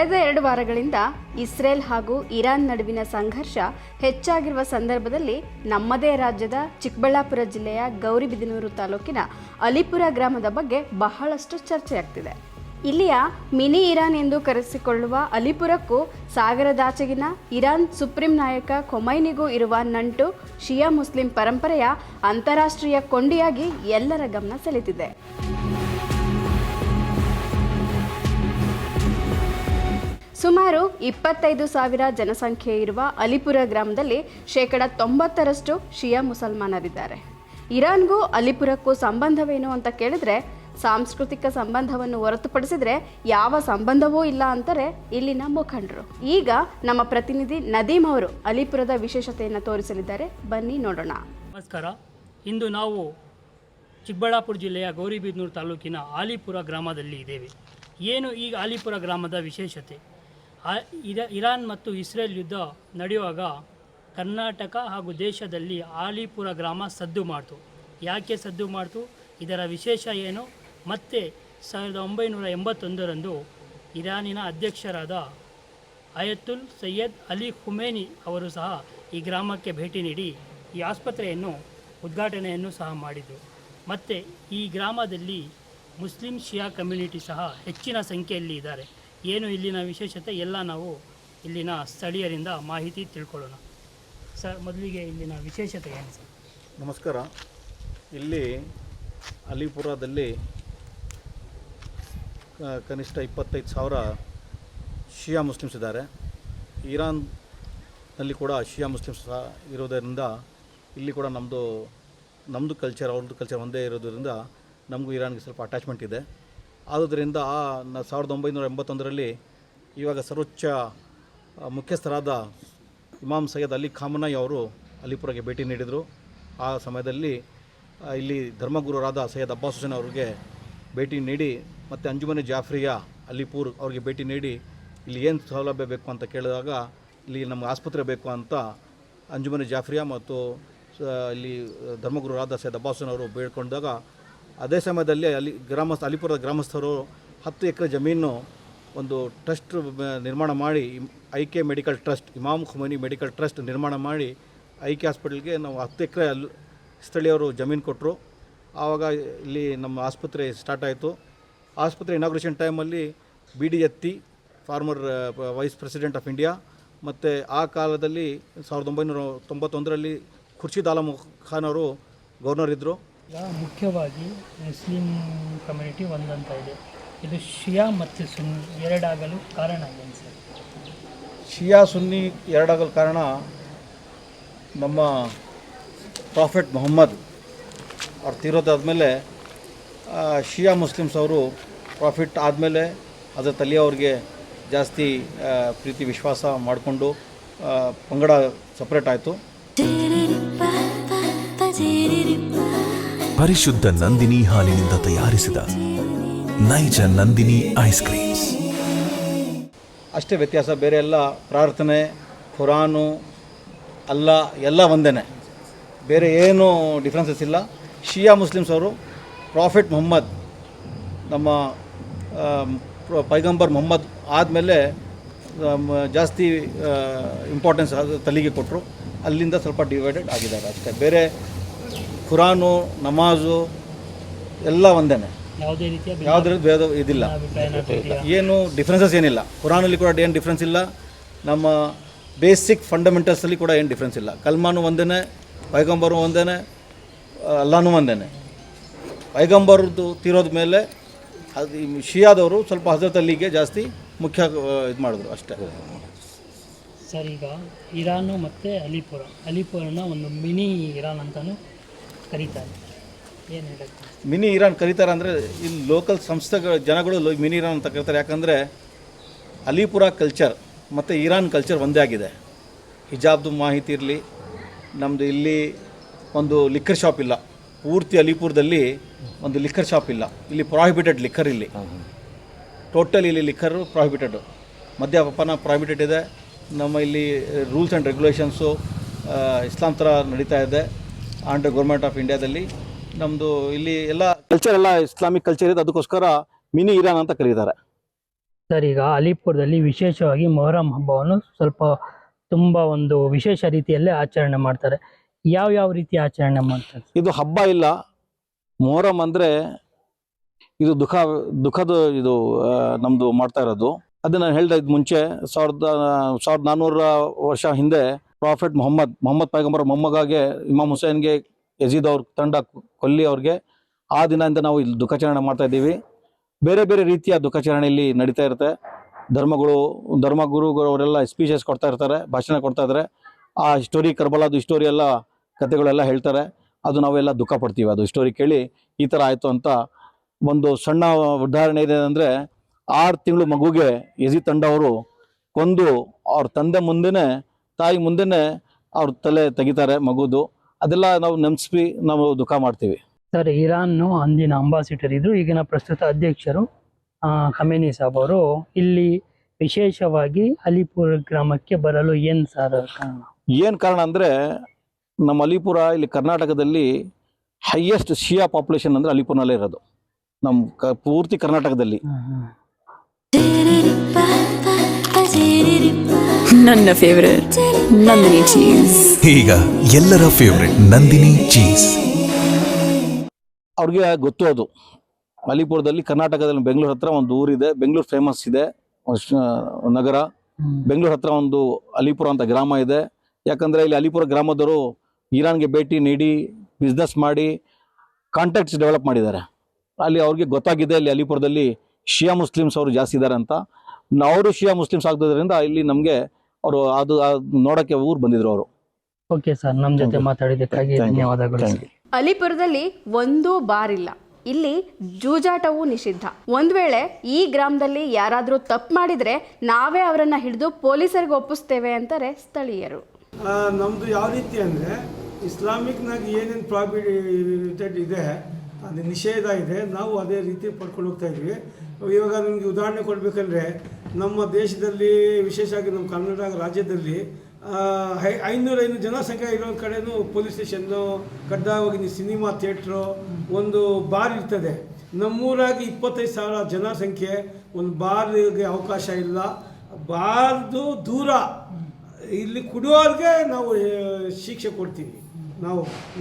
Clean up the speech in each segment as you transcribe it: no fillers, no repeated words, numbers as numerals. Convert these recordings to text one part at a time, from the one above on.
ಕಳೆದ 2 ವಾರಗಳಿಂದ ಇಸ್ರೇಲ್ ಹಾಗೂ ಇರಾನ್ ನಡುವಿನ ಸಂಘರ್ಷ ಹೆಚ್ಚಾಗಿರುವ ಸಂದರ್ಭದಲ್ಲಿ ನಮ್ಮದೇ ರಾಜ್ಯದ ಚಿಕ್ಕಬಳ್ಳಾಪುರ ಜಿಲ್ಲೆಯ ಗೌರಿಬಿದನೂರು ತಾಲೂಕಿನ ಅಲಿಪುರ ಗ್ರಾಮದ ಬಗ್ಗೆ ಬಹಳಷ್ಟು ಚರ್ಚೆಯಾಗ್ತಿದೆ. ಇಲ್ಲಿಯ ಮಿನಿ ಇರಾನ್ ಎಂದು ಕರೆಸಿಕೊಳ್ಳುವ ಅಲಿಪುರಕ್ಕೂ ಸಾಗರದಾಚೆಗಿನ ಇರಾನ್ ಸುಪ್ರೀಂ ನಾಯಕ ಖೊಮೈನಿಗೂ ಇರುವ ನಂಟು ಶಿಯಾ ಮುಸ್ಲಿಂ ಪರಂಪರೆಯ ಅಂತಾರಾಷ್ಟ್ರೀಯ ಕೊಂಡಿಯಾಗಿ ಎಲ್ಲರ ಗಮನ ಸೆಳೆದಿದೆ. ಸುಮಾರು 25,000 ಜನಸಂಖ್ಯೆ ಇರುವ ಅಲಿಪುರ ಗ್ರಾಮದಲ್ಲಿ 90% ಶಿಯಾ ಮುಸಲ್ಮಾನರಿದ್ದಾರೆ. ಇರಾನ್ಗೂ ಅಲಿಪುರಕ್ಕೂ ಸಂಬಂಧವೇನು ಅಂತ ಕೇಳಿದ್ರೆ ಸಾಂಸ್ಕೃತಿಕ ಸಂಬಂಧವನ್ನು ಹೊರತುಪಡಿಸಿದ್ರೆ ಯಾವ ಸಂಬಂಧವೂ ಇಲ್ಲ ಅಂತಾರೆ ಇಲ್ಲಿನ ಮುಖಂಡರು. ಈಗ ನಮ್ಮ ಪ್ರತಿನಿಧಿ ನದೀಮ್ ಅವರು ಅಲಿಪುರದ ವಿಶೇಷತೆಯನ್ನು ತೋರಿಸಲಿದ್ದಾರೆ. ಬನ್ನಿ ನೋಡೋಣ. ನಮಸ್ಕಾರ. ಇಂದು ನಾವು ಚಿಕ್ಕಬಳ್ಳಾಪುರ ಜಿಲ್ಲೆಯ ಗೌರಿಬಿದನೂರು ತಾಲೂಕಿನ ಆಲಿಪುರ ಗ್ರಾಮದಲ್ಲಿ ಇದ್ದೇವೆ. ಏನು ಈ ಆಲಿಪುರ ಗ್ರಾಮದ ವಿಶೇಷತೆ? ಇರಾನ್ ಮತ್ತು ಇಸ್ರೇಲ್ ಯುದ್ಧ ನಡೆಯುವಾಗ ಕರ್ನಾಟಕ ಹಾಗೂ ದೇಶದಲ್ಲಿ ಆಲಿಪುರ ಗ್ರಾಮ ಸದ್ದು ಮಾಡ್ತು. ಯಾಕೆ ಸದ್ದು ಮಾಡ್ತು? ಇದರ ವಿಶೇಷ ಏನು? ಮತ್ತು 1981ರಂದು ಇರಾನಿನ ಅಧ್ಯಕ್ಷರಾದ ಅಯತುಲ್ ಸೈಯದ್ ಅಲಿ ಖುಮೇನಿ ಅವರು ಸಹ ಈ ಗ್ರಾಮಕ್ಕೆ ಭೇಟಿ ನೀಡಿ ಈ ಆಸ್ಪತ್ರೆಯನ್ನು ಉದ್ಘಾಟನೆಯನ್ನು ಸಹ ಮಾಡಿದರು. ಮತ್ತು ಈ ಗ್ರಾಮದಲ್ಲಿ ಮುಸ್ಲಿಂ ಶಿಯಾ ಕಮ್ಯುನಿಟಿ ಸಹ ಹೆಚ್ಚಿನ ಸಂಖ್ಯೆಯಲ್ಲಿ ಇದ್ದಾರೆ. ಏನು ಇಲ್ಲಿನ ವಿಶೇಷತೆ ಎಲ್ಲ ನಾವು ಇಲ್ಲಿನ ಸ್ಥಳೀಯರಿಂದ ಮಾಹಿತಿ ತಿಳ್ಕೊಳ್ಳೋಣ. ಸರ್, ಮೊದಲಿಗೆ ಇಲ್ಲಿನ ವಿಶೇಷತೆ ಏನು ಸರ್? ನಮಸ್ಕಾರ. ಇಲ್ಲಿ ಅಲಿಪುರದಲ್ಲಿ ಕನಿಷ್ಠ 25,000 ಶಿಯಾ ಮುಸ್ಲಿಮ್ಸ್ ಇದ್ದಾರೆ. ಇರಾನ್ನಲ್ಲಿ ಕೂಡ ಶಿಯಾ ಮುಸ್ಲಿಮ್ಸ್ ಸಹ ಇರೋದರಿಂದ ಇಲ್ಲಿ ಕೂಡ ನಮ್ಮದು ಕಲ್ಚರ್ ಅವ್ರದ್ದು ಕಲ್ಚರ್ ಒಂದೇ ಇರೋದರಿಂದ ನಮಗೂ ಇರಾನ್ಗೆ ಸ್ವಲ್ಪ ಅಟ್ಯಾಚ್ಮೆಂಟ್ ಇದೆ. ಆದುದರಿಂದ 1981ರಲ್ಲಿ ಇವಾಗ ಸರ್ವೋಚ್ಚ ಮುಖ್ಯಸ್ಥರಾದ ಇಮಾಮ್ ಸೈಯದ್ ಅಲಿ ಖಾಮನಾಯಿ ಅವರು ಅಲಿಪುರಕ್ಕೆ ಭೇಟಿ ನೀಡಿದರು. ಆ ಸಮಯದಲ್ಲಿ ಇಲ್ಲಿ ಧರ್ಮಗುರುರಾದ ಸೈಯದ್ ಅಬ್ಬಾಸ್ ಹುಸೇನ್ ಅವರಿಗೆ ಭೇಟಿ ನೀಡಿ ಮತ್ತು ಅಂಜುಮನೆ ಜಾಫ್ರಿಯಾ ಅಲಿಪುರ್ ಅವರಿಗೆ ಭೇಟಿ ನೀಡಿ ಇಲ್ಲಿ ಏನು ಸೌಲಭ್ಯ ಬೇಕು ಅಂತ ಕೇಳಿದಾಗ ಇಲ್ಲಿ ನಮಗೆ ಆಸ್ಪತ್ರೆ ಬೇಕು ಅಂತ ಅಂಜುಮನೆ ಜಾಫ್ರಿಯಾ ಮತ್ತು ಇಲ್ಲಿ ಧರ್ಮಗುರುರಾದ ಸೈಯದ್ ಅಬ್ಬಾಸ್ ಹುಸೇನ್ ಅವರು ಬೇಡ್ಕೊಂಡಾಗ ಅದೇ ಸಮಯದಲ್ಲಿ ಅಲಿಪುರದ ಗ್ರಾಮಸ್ಥರು 10 ಎಕರೆ ಜಮೀನು ಒಂದು ಟ್ರಸ್ಟ್ ನಿರ್ಮಾಣ ಮಾಡಿ ಐಕೆ ಮೆಡಿಕಲ್ ಟ್ರಸ್ಟ್, ಇಮಾಮ್ ಖುಮೈನಿ ಮೆಡಿಕಲ್ ಟ್ರಸ್ಟ್ ನಿರ್ಮಾಣ ಮಾಡಿ ಐಕೆ ಹಾಸ್ಪಿಟಲ್ಗೆ ನಾವು 10 ಎಕರೆ ಸ್ಥಳೀಯರು ಜಮೀನು ಕೊಟ್ಟರು. ಆವಾಗ ಇಲ್ಲಿ ನಮ್ಮ ಆಸ್ಪತ್ರೆ ಸ್ಟಾರ್ಟ್ ಆಯಿತು. ಆಸ್ಪತ್ರೆ ಇನಾಗ್ರೇಷನ್ ಟೈಮಲ್ಲಿ BD farmer vice president of India ಮತ್ತು ಆ ಕಾಲದಲ್ಲಿ 1991ರಲ್ಲಿ ಖುರ್ಷಿದ್ ಆಲಮ್ ಖಾನ್ ಅವರು ಗವರ್ನರ್ ಇದ್ದರು. ಮುಖ್ಯವಾಗಿ ಮುಸ್ಲಿಂ ಕಮ್ಯುನಿಟಿ ಒಂದಂತ ಇದೆ. ಇದು ಶಿಯಾ ಮತ್ತು ಸುನ್ನಿ ಎರಡಾಗಲು ಕಾರಣ ಏನು ಸರ್? ಶಿಯಾ ಸುನ್ನಿ ಎರಡಾಗಲು ಕಾರಣ ನಮ್ಮ ಪ್ರಾಫೆಟ್ ಮೊಹಮ್ಮದ್ ಅವ್ರು ತೀರೋದಾದಮೇಲೆ ಶಿಯಾ ಮುಸ್ಲಿಮ್ಸ್ ಅವರು ಪ್ರಾಫಿಟ್ ಆದಮೇಲೆ ಹಜರತ್ ಅಲಿ ಅವ್ರಿಗೆ ಜಾಸ್ತಿ ಪ್ರೀತಿ ವಿಶ್ವಾಸ ಮಾಡಿಕೊಂಡು ಪಂಗಡ ಸಪ್ರೇಟ್ ಆಯಿತು. ಪರಿಶುದ್ಧ ನಂದಿನಿ ಹಾಲಿನಿಂದ ತಯಾರಿಸಿದ ನೈಜ ನಂದಿನಿ ಐಸ್ ಕ್ರೀಮ್ಸ್. ಅಷ್ಟೇ ವ್ಯತ್ಯಾಸ, ಬೇರೆ ಎಲ್ಲ ಪ್ರಾರ್ಥನೆ, ಖುರಾನು, ಅಲ್ಲ ಎಲ್ಲ ಒಂದೇ, ಬೇರೆ ಏನು ಡಿಫ್ರೆನ್ಸಸ್ ಇಲ್ಲ. ಶಿಯಾ ಮುಸ್ಲಿಮ್ಸ್ ಅವರು ಪ್ರಾಫೆಟ್ ಮೊಹಮ್ಮದ್ ನಮ್ಮ ಪೈಗಂಬರ್ ಮೊಹಮ್ಮದ್ ಆದಮೇಲೆ ಜಾಸ್ತಿ ಇಂಪಾರ್ಟೆನ್ಸ್ ತಲೆಗೆ ಕೊಟ್ಟರು. ಅಲ್ಲಿಂದ ಸ್ವಲ್ಪ ಡಿವೈಡೆಡ್ ಆಗಿದ್ದಾರೆ ಅಷ್ಟೇ. ಬೇರೆ ಖುರಾನು, ನಮಾಜು ಎಲ್ಲ ಒಂದೇ, ಯಾವುದೇ ಭೇದ ಇದಿಲ್ಲ, ಏನು ಡಿಫ್ರೆನ್ಸಸ್ ಏನಿಲ್ಲ. ಖುರಾನಲ್ಲಿ ಕೂಡ ಏನು ಡಿಫ್ರೆನ್ಸ್ ಇಲ್ಲ, ನಮ್ಮ ಬೇಸಿಕ್ ಫಂಡಮೆಂಟಲ್ಸಲ್ಲಿ ಕೂಡ ಏನು ಡಿಫ್ರೆನ್ಸ್ ಇಲ್ಲ. ಕಲ್ಮಾನು ಒಂದೇ, ಪೈಗಂಬರು ಒಂದೇ, ಅಲ್ಲಾನು ಒಂದೇ. ಪೈಗಂಬರ್ದು ತೀರೋದ ಮೇಲೆ ಅದು ಶಿಯಾದವರು ಸ್ವಲ್ಪ ಹಜರತ್ ಅಲಿಗೆ ಜಾಸ್ತಿ ಮುಖ್ಯ ಇದು ಮಾಡಿದ್ರು ಅಷ್ಟೇ. ಸರ್, ಈಗ ಇರಾನು ಮತ್ತು ಅಲಿಪುರನ ಒಂದು ಮಿನಿ ಇರಾನ್ ಅಂತಲೂ ಕರೀತಾರೆ. ಏನು ಹೇಳುತ್ತೆ? ಮಿನಿ ಇರಾನ್ ಕರೀತಾರೆ ಅಂದರೆ ಇಲ್ಲಿ ಲೋಕಲ್ ಜನಗಳು ಮಿನಿ ಇರಾನ್ ಅಂತ ಕರೀತಾರೆ. ಯಾಕಂದರೆ ಅಲಿಪುರ ಕಲ್ಚರ್ ಮತ್ತು ಇರಾನ್ ಕಲ್ಚರ್ ಒಂದೇ ಆಗಿದೆ. ಹಿಜಾಬ್ದು ಮಾಹಿತಿ ಇರಲಿ, ನಮ್ಮದು ಇಲ್ಲಿ ಒಂದು ಲಿಕ್ಕರ್ ಶಾಪ್ ಇಲ್ಲ. ಪೂರ್ತಿ ಅಲಿಪುರದಲ್ಲಿ ಒಂದು ಲಿಕ್ಕರ್ ಶಾಪ್ ಇಲ್ಲ. ಇಲ್ಲಿ ಪ್ರಾಹಿಬಿಟೆಡ್ ಲಿಕ್ಕರ್, ಇಲ್ಲಿ ಟೋಟಲ್ ಇಲ್ಲಿ ಲಿಕ್ಕರು ಪ್ರಾಹಿಬಿಟೆಡ್. ಮದ್ಯಪಾನ ಪ್ರಾಹಿಬಿಟೆಡ್ ಇದೆ. ನಮ್ಮ ಇಲ್ಲಿ ರೂಲ್ಸ್ ಆ್ಯಂಡ್ ರೆಗ್ಯುಲೇಷನ್ಸು ಇಸ್ಲಾಂ ಥರ ನಡೀತಾ ಇದೆ ಅಂಡರ್ ಗೌರ್ಮೆಂಟ್ ಆಫ್ ಇಂಡಿಯಾದಲ್ಲಿ. ನಮ್ಮದು ಇಲ್ಲಿ ಎಲ್ಲ ಕಲ್ಚರ್ ಎಲ್ಲ ಇಸ್ಲಾಮಿಕ್ ಕಲ್ಚರ್ ಇದೆ. ಅದಕ್ಕೋಸ್ಕರ ಮಿನಿ ಇರಾನ್ ಅಂತ ಕರೀತಾರೆ. ಸರ್, ಈಗ ಅಲಿಪುರದಲ್ಲಿ ವಿಶೇಷವಾಗಿ ಮೊಹರಂ ಹಬ್ಬವನ್ನು ಸ್ವಲ್ಪ ತುಂಬ ಒಂದು ವಿಶೇಷ ರೀತಿಯಲ್ಲೇ ಆಚರಣೆ ಮಾಡ್ತಾರೆ. ಯಾವ ರೀತಿ ಆಚರಣೆ ಮಾಡ್ತಾರೆ? ಇದು ಹಬ್ಬ ಇಲ್ಲ, ಮೊಹರಂ ಅಂದರೆ ಇದು ದುಃಖದ ಇದು ನಮ್ಮದು ಮಾಡ್ತಾ ಇರೋದು. ಅದನ್ನು ನಾನು ಹೇಳ್ದೆ ಇದು ಮುಂಚೆ 1400 ವರ್ಷ ಹಿಂದೆ ಪ್ರಾಫೆಟ್ ಮೊಹಮ್ಮದ್ ಪೈಗಂಬರ್ ಮೊಮ್ಮಗಾಗೆ ಇಮಾಮ್ ಹುಸೇನ್ಗೆ ಯಜೀದ್ ಅವ್ರ ತಂಡ ಕೊಲ್ಲಿ ಅವ್ರಿಗೆ ಆ ದಿನದಿಂದ ನಾವು ಇಲ್ಲಿ ದುಃಖಾಚರಣೆ ಮಾಡ್ತಾ ಇದ್ದೀವಿ. ಬೇರೆ ಬೇರೆ ರೀತಿಯ ದುಃಖಾಚರಣೆ ಇಲ್ಲಿ ನಡೀತಾ ಇರುತ್ತೆ. ಧರ್ಮಗುರುಗಳು ಅವರೆಲ್ಲ ಸ್ಪೀಚಸ್ ಕೊಡ್ತಾ ಇರ್ತಾರೆ, ಭಾಷಣ ಕೊಡ್ತಾ ಇದ್ದಾರೆ. ಆ ಕರ್ಬಲಾದು ಸ್ಟೋರಿ ಎಲ್ಲ ಕಥೆಗಳೆಲ್ಲ ಹೇಳ್ತಾರೆ. ಅದು ನಾವೆಲ್ಲ ದುಃಖ ಪಡ್ತೀವಿ. ಅದು ಸ್ಟೋರಿ ಕೇಳಿ ಈ ಥರ ಆಯಿತು ಅಂತ. ಒಂದು ಸಣ್ಣ ಉದಾಹರಣೆ ಇದೆ ಅಂದರೆ 6 ತಿಂಗಳು ಮಗುಗೆ ಯಜೀದ್ ತಂಡ ಅವರು ಕೊಂದು ಅವ್ರ ತಂದೆ ಮುಂದೆನೇ ತಾಯಿ ಮುಂದೆನೇ ಅವ್ರ ತಲೆ ತೆಗಿತಾರೆ ಮಗುದು. ಅದೆಲ್ಲ ನಾವು ನೆನೆಸಿ ನಾವು ದುಃಖ ಮಾಡ್ತೀವಿ. ಸರ್, ಇರಾನ್ನು ಅಂದಿನ ಅಂಬಾಸಿಡರ್ ಇದ್ರು, ಈಗಿನ ಪ್ರಸ್ತುತ ಅಧ್ಯಕ್ಷರು ಖಮೇನಿ ಸಾಬ್ ಅವರು ಇಲ್ಲಿ ವಿಶೇಷವಾಗಿ ಅಲಿಪುರ ಗ್ರಾಮಕ್ಕೆ ಬರಲು ಏನು ಸರ್ ಕಾರಣ? ಏನು ಕಾರಣ ಅಂದರೆ ನಮ್ಮ ಅಲಿಪುರ ಇಲ್ಲಿ ಕರ್ನಾಟಕದಲ್ಲಿ ಹೈಯೆಸ್ಟ್ ಶಿಯಾ ಪಾಪ್ಯುಲೇಷನ್ ಅಂದರೆ ಅಲಿಪುರನಲ್ಲೇ ಇರೋದು, ನಮ್ಮ ಪೂರ್ತಿ ಕರ್ನಾಟಕದಲ್ಲಿ. ನನ್ನ ಫೇವರೇಟ್ ನಂದಿನಿ ಚೀಸ್. ಈಗ ಎಲ್ಲರ ಫೇವರೇಟ್ ನಂದಿನಿ ಚೀಸ್. ಅವ್ರಿಗೆ ಗೊತ್ತು ಅದು. ಅಲಿಪುರದಲ್ಲಿ ಕರ್ನಾಟಕದಲ್ಲಿ ಬೆಂಗಳೂರು ಹತ್ರ ಒಂದು ಊರಿದೆ, ಬೆಂಗಳೂರು ಫೇಮಸ್ ಇದೆ ನಗರ. ಬೆಂಗಳೂರು ಹತ್ರ ಒಂದು ಅಲಿಪುರ ಅಂತ ಗ್ರಾಮ ಇದೆ. ಯಾಕಂದರೆ ಇಲ್ಲಿ ಅಲಿಪುರ ಗ್ರಾಮದವರು ಇರಾನ್ಗೆ ಭೇಟಿ ನೀಡಿ ಬಿಸ್ನೆಸ್ ಮಾಡಿ ಕಾಂಟ್ಯಾಕ್ಟ್ಸ್ ಡೆವಲಪ್ ಮಾಡಿದ್ದಾರೆ. ಅಲ್ಲಿ ಅವ್ರಿಗೆ ಗೊತ್ತಾಗಿದೆ ಇಲ್ಲಿ ಅಲಿಪುರದಲ್ಲಿ ಶಿಯಾ ಮುಸ್ಲಿಮ್ಸ್ ಅವರು ಜಾಸ್ತಿ ಇದ್ದಾರೆ ಅಂತ. ಅವರು ಶಿಯಾ ಮುಸ್ಲಿಮ್ಸ್ ಆಗಿದ್ದರಿಂದ ಇಲ್ಲಿ ನಮಗೆ ಅವರು ಅದು ನೋಡೋಕ್ಕೆ ಊರು ಬಂದಿದ್ರು ಅವರು. ಓಕೆ ಸರ್, ನಮ್ಮ ಜೊತೆ ಮಾತಾಡಿದ್ದಕ್ಕಾಗಿ ಧನ್ಯವಾದಗಳು. ಅಲಿಪುರದಲ್ಲಿ ಒಂದೂ ಬಾರ್ ಇಲ್ಲ. ಇಲ್ಲಿ ಜೂಜಾಟವೂ ನಿಷಿದ್ಧ. ಒಂದು ವೇಳೆ ಈ ಗ್ರಾಮದಲ್ಲಿ ಯಾರಾದರೂ ತಪ್ಪು ಮಾಡಿದರೆ ನಾವೇ ಅವರನ್ನ ಹಿಡಿದು ಪೊಲೀಸರಿಗೆ ಒಪ್ಪಿಸ್ತೇವೆ ಅಂತಾರೆ ಸ್ಥಳೀಯರು. ನಮ್ಮದು ಯಾವ ರೀತಿ ಅಂದರೆ ಇಸ್ಲಾಮಿಕ್ನಾಗಿ ಏನೇನು ಪ್ರಾಬಿಟೆಡ್ ಇದೆ, ಅದು ನಿಷೇಧ ಇದೆ, ನಾವು ಅದೇ ರೀತಿ ಪಡ್ಕೊಂಡು ಹೋಗ್ತಾ ಇದ್ವಿ. ಇವಾಗ ನಿಮಗೆ ಉದಾಹರಣೆ ಕೊಡಬೇಕಂದ್ರೆ ನಮ್ಮ ದೇಶದಲ್ಲಿ ವಿಶೇಷವಾಗಿ ನಮ್ಮ ಕನ್ನಡ ರಾಜ್ಯದಲ್ಲಿ 500 ಜನಸಂಖ್ಯೆ ಇರೋ ಕಡೆನೂ ಪೊಲೀಸ್ ಸ್ಟೇಷನ್ನು, ಕಡ್ಡಾಯವಾಗಿ ಸಿನಿಮಾ ಥಿಯೇಟ್ರು, ಒಂದು ಬಾರ್ ಇರ್ತದೆ. ನಮ್ಮೂರಾಗಿ 25,000 ಜನಸಂಖ್ಯೆ, ಒಂದು ಬಾರ್ಗೆ ಅವಕಾಶ ಇಲ್ಲ. ಬಾರ್ದು ದೂರ. ಇಲ್ಲಿ ಕುಡಿಯೋರಿಗೆ ನಾವು ಶಿಕ್ಷೆ ಕೊಡ್ತೀವಿ,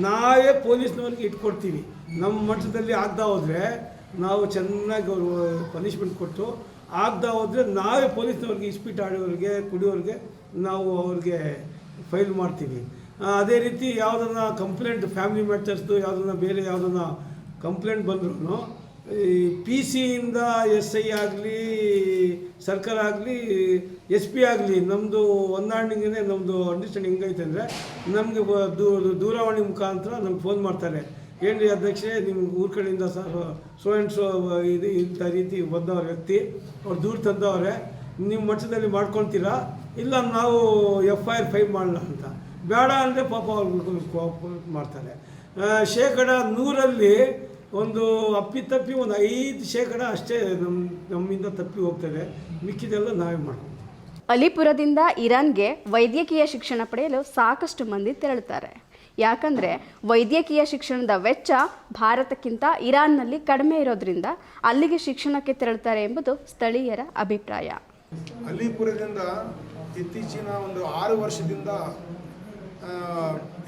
ನಾವೇ ಪೊಲೀಸ್ನವ್ರಿಗೆ ಇಟ್ಕೊಡ್ತೀವಿ. ನಮ್ಮ ಮಟ್ಟದಲ್ಲಿ ಆಗ್ತಾ ಹೋದರೆ ನಾವು ಚೆನ್ನಾಗಿ ಅವರು ಪನಿಷ್ಮೆಂಟ್ ಕೊಟ್ಟು, ಆಗ್ತಾ ಹೋದರೆ ನಾವೇ ಪೊಲೀಸ್ನವ್ರಿಗೆ ಇಸ್ಪೀಟ್ ಆಡೋರಿಗೆ ಕುಡಿಯೋರಿಗೆ ನಾವು ಅವ್ರಿಗೆ ಫೈಲ್ ಮಾಡ್ತೀವಿ. ಅದೇ ರೀತಿ ಯಾವುದನ್ನ ಕಂಪ್ಲೇಂಟ್ ಫ್ಯಾಮಿಲಿ ಮ್ಯಾಟರ್ಸ್ದು ಯಾವುದನ್ನ ಬೇರೆ ಯಾವುದನ್ನ ಕಂಪ್ಲೇಂಟ್ ಬಂದ್ರೂ ಈ PC-ಯಿಂದ SI ಆಗಲಿ, ಸರ್ಕಾರ ಆಗಲಿ, SP ಆಗಲಿ, ನಮ್ಮದು ಹೊಂದಾಣಿಕೆನೇ ನಮ್ಮದು ಅಂಡರ್ಸ್ಟ್ಯಾಂಡಿಂಗ್ ಹೆಂಗೈತೆ ಅಂದರೆ ನಮಗೆ ದೂರವಾಣಿ ಮುಖಾಂತರ ನಮ್ಗೆ ಫೋನ್ ಮಾಡ್ತಾರೆ. ಏನು ರೀ ಅಧ್ಯಕ್ಷರೇ, ನಿಮ್ಮ ಊರ ಕಡೆಯಿಂದ ಸೋ ಆ್ಯಂಡ್ ಸೋ ಇದು ಇಂಥ ರೀತಿ ಬಂದವ್ರ ವ್ಯಕ್ತಿ ಅವ್ರು ದೂರ ತಂದವ್ರೆ, ನಿಮ್ಮ ಮಟ್ಟದಲ್ಲಿ ಮಾಡ್ಕೊಳ್ತೀರಾ, ಇಲ್ಲ ನಾವು FIR ಫೈಲ್ ಮಾಡಲ್ಲ ಅಂತ. ಬೇಡ ಅಂದರೆ ಪಾಪ ಅವ್ರು ಕೋಆಪರೇಟ್ ಮಾಡ್ತಾರೆ. 100% ಒಂದು ಅಪ್ಪಿತಪ್ಪಿ ಒಂದು 5% ಅಷ್ಟೇ ನಮ್ಮಿಂದ ತಪ್ಪಿ ಹೋಗ್ತದೆ, ಮಿಕ್ಕಿದೆಲ್ಲ ನಾವೇ ಮಾಡ್ತೀವಿ. ಅಲಿಪುರದಿಂದ ಇರಾನ್ಗೆ ವೈದ್ಯಕೀಯ ಶಿಕ್ಷಣ ಪಡೆಯಲು ಸಾಕಷ್ಟು ಮಂದಿ ತೆರಳುತ್ತಾರೆ. ಯಾಕಂದರೆ ವೈದ್ಯಕೀಯ ಶಿಕ್ಷಣದ ವೆಚ್ಚ ಭಾರತಕ್ಕಿಂತ ಇರಾನ್ನಲ್ಲಿ ಕಡಿಮೆ ಇರೋದ್ರಿಂದ ಅಲ್ಲಿಗೆ ಶಿಕ್ಷಣಕ್ಕೆ ತೆರಳುತ್ತಾರೆ ಎಂಬುದು ಸ್ಥಳೀಯರ ಅಭಿಪ್ರಾಯ. ಅಲಿಪುರದಿಂದ ಇತ್ತೀಚಿನ ಒಂದು 6 ವರ್ಷದಿಂದ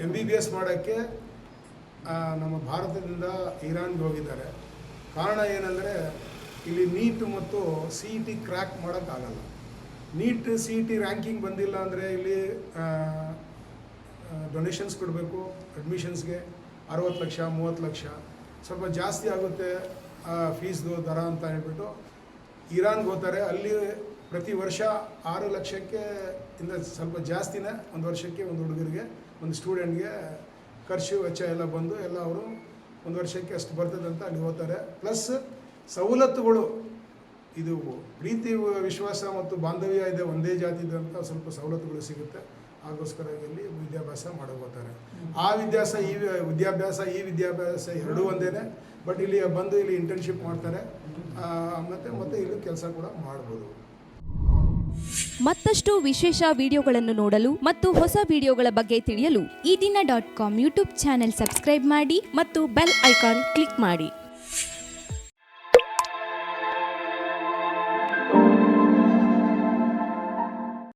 MBBS ಮಾಡೋಕ್ಕೆ ನಮ್ಮ ಭಾರತದಿಂದ ಇರಾನ್ಗೆ ಹೋಗಿದ್ದಾರೆ. ಕಾರಣ ಏನಂದರೆ ಇಲ್ಲಿ ನೀಟ್ ಮತ್ತು CET ಕ್ರ್ಯಾಕ್ ಮಾಡೋಕ್ಕಾಗಲ್ಲ. ನೀಟ್ CET ರ್ಯಾಂಕಿಂಗ್ ಬಂದಿಲ್ಲ ಅಂದರೆ ಇಲ್ಲಿ ಡೊನೇಷನ್ಸ್ ಕೊಡಬೇಕು. ಅಡ್ಮಿಷನ್ಸ್ಗೆ 60 ಲಕ್ಷ 30 ಲಕ್ಷ ಸ್ವಲ್ಪ ಜಾಸ್ತಿ ಆಗುತ್ತೆ ಫೀಸ್ದು ದರ ಅಂತ ಹೇಳ್ಬಿಟ್ಟು ಇರಾನ್ಗೆ ಹೋಗ್ತಾರೆ. ಅಲ್ಲಿ ಪ್ರತಿ ವರ್ಷ 6 ಲಕ್ಷಕ್ಕೆ ಇಂದ ಸ್ವಲ್ಪ ಜಾಸ್ತಿನೇ ಒಂದು ವರ್ಷಕ್ಕೆ ಒಂದು ಹುಡುಗರಿಗೆ, ಒಂದು ಸ್ಟೂಡೆಂಟ್ಗೆ ಖರ್ಚು ವೆಚ್ಚ ಎಲ್ಲ ಬಂದು ಎಲ್ಲ ಅವರು ಒಂದು ವರ್ಷಕ್ಕೆ ಅಷ್ಟು ಬರ್ತದೆ ಅಂತ ಅಲ್ಲಿ ಹೋಗ್ತಾರೆ. ಪ್ಲಸ್ ಸವಲತ್ತುಗಳು, ಇದು ಪ್ರೀತಿ ವಿಶ್ವಾಸ ಮತ್ತು ಬಾಂಧವ್ಯ ಇದೆ, ಒಂದೇ ಜಾತಿದು ಅಂತ ಸ್ವಲ್ಪ ಸವಲತ್ತುಗಳು ಸಿಗುತ್ತೆ. ಆಗೋಸ್ಕರ ಇಲ್ಲಿ ವಿದ್ಯಾಭ್ಯಾಸ ಮಾಡೋಗ್ತಾರೆ. ಆ ವಿದ್ಯಾಭ್ಯಾಸ ಎರಡೂ ಒಂದೇ. ಬಟ್ ಇಲ್ಲಿ ಬಂದು ಇಲ್ಲಿ ಇಂಟರ್ನ್ಶಿಪ್ ಮಾಡ್ತಾರೆ, ಮತ್ತು ಇಲ್ಲಿ ಕೆಲಸ ಕೂಡ ಮಾಡ್ಬೋದು. ಮತ್ತಷ್ಟು ವಿಶೇಷ ವಿಡಿಯೋಗಳನ್ನು ನೋಡಲು ಮತ್ತು ಹೊಸ ವಿಡಿಯೋಗಳ ಬಗ್ಗೆ ತಿಳಿಯಲು EDina.com ಯೂಟ್ಯೂಬ್ ಚಾನೆಲ್ ಸಬ್ಸ್ಕ್ರೈಬ್ ಮಾಡಿ ಮತ್ತು ಬೆಲ್ ಐಕಾನ್ ಕ್ಲಿಕ್ ಮಾಡಿ.